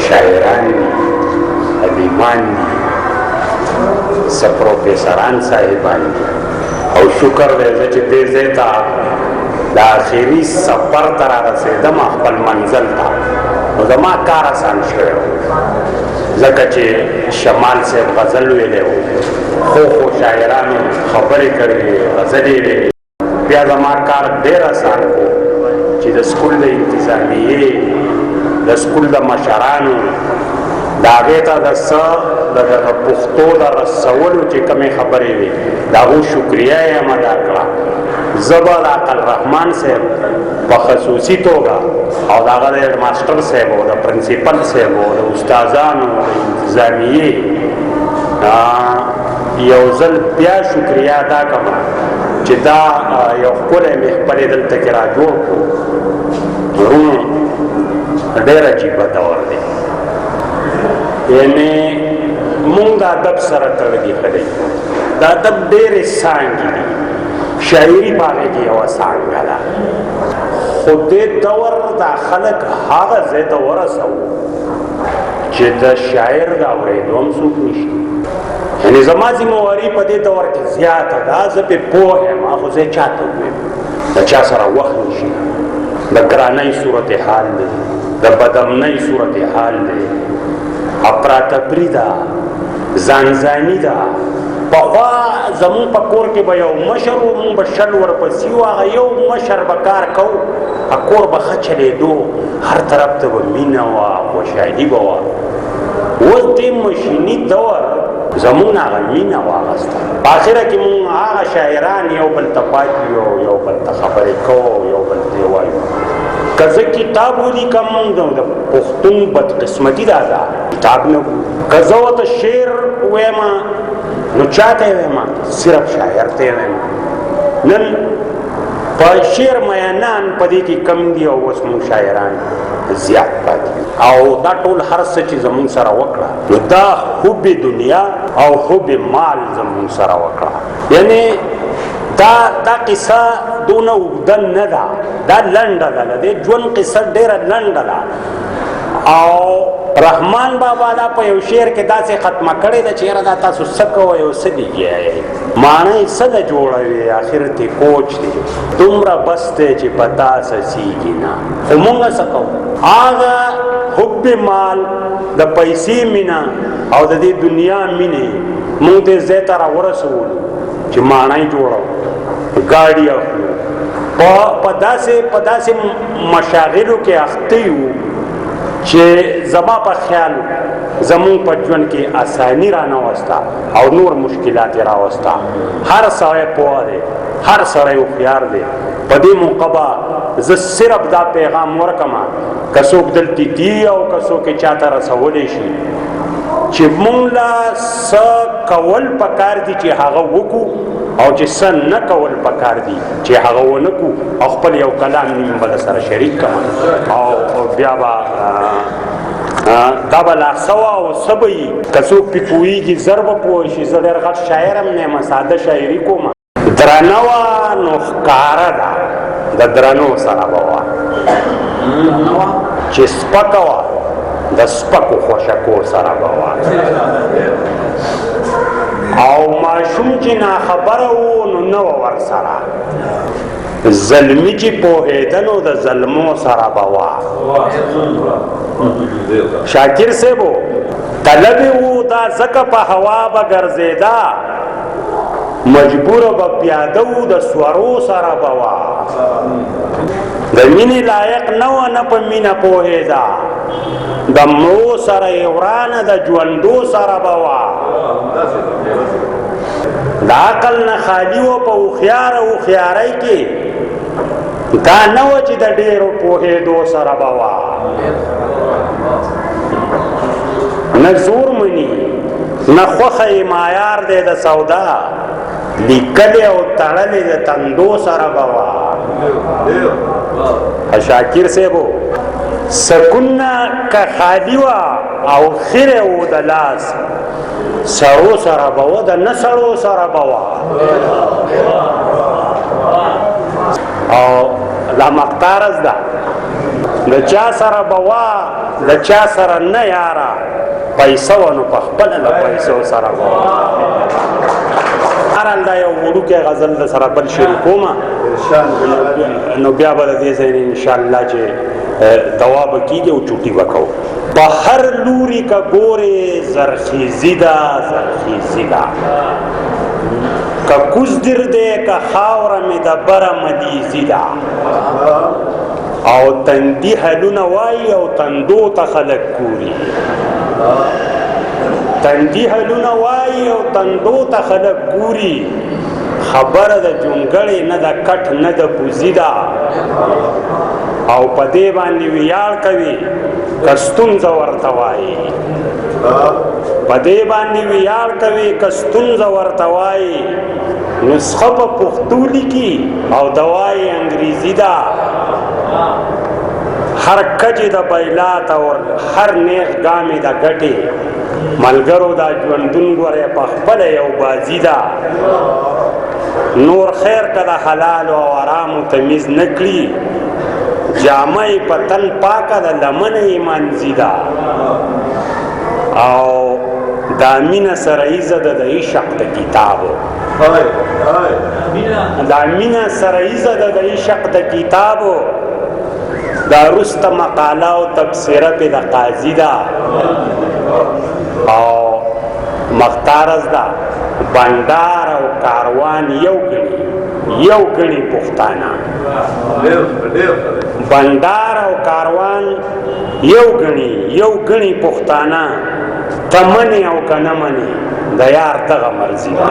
شاعران دي، حبیبان دي، څه پروفیسران صاحبان دي. او شکر دی زه چې دې ځای ته د آخري سفر ته رارسېدم خپل منزل ته، نو زما کار اسان شوی و، ځکه چې شمال صاحب غزل ویلی و، خو شاعرانو خبرې کړې وې، غزلې وې. بیا زما کار ډېر اسان و چې د سکول د انتظامیې، د سکول د مشرانو د هغې ته د څه د پښتو د رسولو چې کومې خبرې وې د هغو شکریه یې هم ادا کړه. زه به د عقل رحمان صاحب په خصوصي توګه او د هغه د هیډ ماسټر صاحب او د پرنسپل صاحب او د استادانو د انتظامیې یو ځل بیا شکریه ادا کړم چې دا یو ښکلی محفل یې دلته کې را جوړ کړو. ورونو ډېر عجیبه دور دی، یعنې مونږ د ادب سره تړلي خلک، د ادب ډېرې څانګې دي، شاعري په هغې کې یوه څانګه ده. خو دې دور دا خلک هغه ځای ته ورسوو چې د شاعر د اورېدو هم څوک نشته. یعنې زما ذمهواري په دې دور کې زیاته ده، زه پرې پوه یم، خو زه چا ته ووایم؟ د چا سره وخت نشي، د ګرانۍ صورتحال دی، د بدامنۍ صورتحال دی، افراتفري ده، ځانځاني ده. پخوا زمون په کور کې به یو مشر و، مونږ به شل ورپسې و، هغه یو مشر به کار کوو، کور به ښه چلېدو، هر طرف ته به مینه وه، خوشحالي به وه. اوس دې مشیني دور زمون هغه مینه واغسته. په آخره کې مونږ هغه شاعران یو بل ته پاتې یو، یو بل ته خبرې کوو، یو بل ته یې وایو. که زه کتاب ولیکم د پښتون بدقسمتي دا ده، کتاب نه که زه ورته شعر ووایم نو چا ته یې وایم؟ صرف شاعر ته یې وایم. نن په شعر میانان په دې کې کم دي او اوس مونږ شاعران زیات پاتې او دا ټول هر څه چې زمونږ سره وکړه نو دا حب دنیا او حب مال زمونږ سره وکړه. یعنې دا قصه دونه اوږده نه ده، دا لنډه ده، د دې ژوند قصه ډېره لنډه ده. او رحمان بابا دا په یو شعر کې داسې ختمه کړې ده چې یاره دا تاسو څه کوئ او څه لګیایئ، معنی یې څه ده جوړوي، آخر کې کوچ دی دومره بس دی چې په تا څڅېږي نه. خو مونږ څه کوو؟ هغه حب مال، د پیسې مینه او د دې دنیا مینې مونږ دې ځای ته راورسولو چې معنی جوړو، ګاډي اخلو، په داسې مشاغلو کې اخته یو چې زما په خیال زمون په ژوند کې آسانی را نوسته او نور مشکلات یې راوسته. هر سړی پوه دی، هر سړی هوښیار دی. په دې موقع به زه صرف دا پیغام ورکمه که څوک دلته دي او که څوک یې چاته رسولی شي چې مونږ له څه کول پکار دي چې هغه وکړو او چې څه نه کول پکار دي چې هغه ونه کړو، او خپل یو کلام نیم بله سره شریک کړم او بیا به دا به لا څه وه او څه به وي. که څوک پرې پوهېږي زر به پوه شي. زه ډېر غټ شاعر هم نه یم، ساده شاعري کوم. درنه وه نو ښکاره ده، د درنو سره به وه، چې سپکه وه د سپکو خوشکو سره به وه. او ماشوم چې ناخبره و نو نه وه ورسره، ظلمي چې پوهېده نو د ظلمو سره به وه. شاکر صاحب طلبې و دا ځکه په هوا به ګرځېده، مجبوره به پیاده و د سورو سره به وه. د مینې لایق نه وه، نه په مینه پوهېده، د مړو سره یې ورانه د ژوندو سره به وه. د عقل نه خالي وه په هوښیارۍ کې، دا نه وه چې د ډېرو پوهېدو سره به وه. نه زور مني نه خوښه یې معیار دی د سودا، لیکلې او تړلې د تندو سره به وه. شاکر صاحبو سکونه که خالي وه او خیره و د لاس، سړو سره به وه د نه سړو سره به وه. او دا مقطع رز ده د چا سره بوا د چا سره نه یارا پیسه ونو په خپل د پیسو سره بوا ارال دا یو وړوکی غزل د سره بل شریکومه نو بیا به د دې ځای نه انشاءالله چې دوا به کېږي او چوټي به کوو په هر لوري که ګورې زرخیزي ده زرخیزي ده که کوزدر دی که خاوره مې د بره مدیزي ده او تندي حلونه وایي او تندو ته خلک ګوري تندي حلونه وایي او تندو ته خلک ګوري خبره د جونګړې نه د کټ نه د پوزي ده او په دې باندې ویاړ کوي که ستونزه ورته وایي په دې باندې ویاړ کوي که ستونزه ورته وایي نسخه په پښتو لیکي او دوای انګریزي ده هر کجې د بیلات او هر نیغ ګامې د ګټې ملګرو دا ژوندون ګورې په خپله یو بازي ده نور خیر که د حلالو او حرامو تمیز نه کړي جامه یې په تن پاکه د لمنه یې منځي ده او دا مینه سره ایزه ده د عشق د کتابو دا مینه سره ایزه ده د عشق د کتابو دا رسته مقاله او تبصره پې د قاضي ده او مختارز ده بندار او کاروان یو ګڼي پښتانه بندار او کاروان یو ګڼي پښتانه ته منې او که نه منې د یار دغه مرضي ده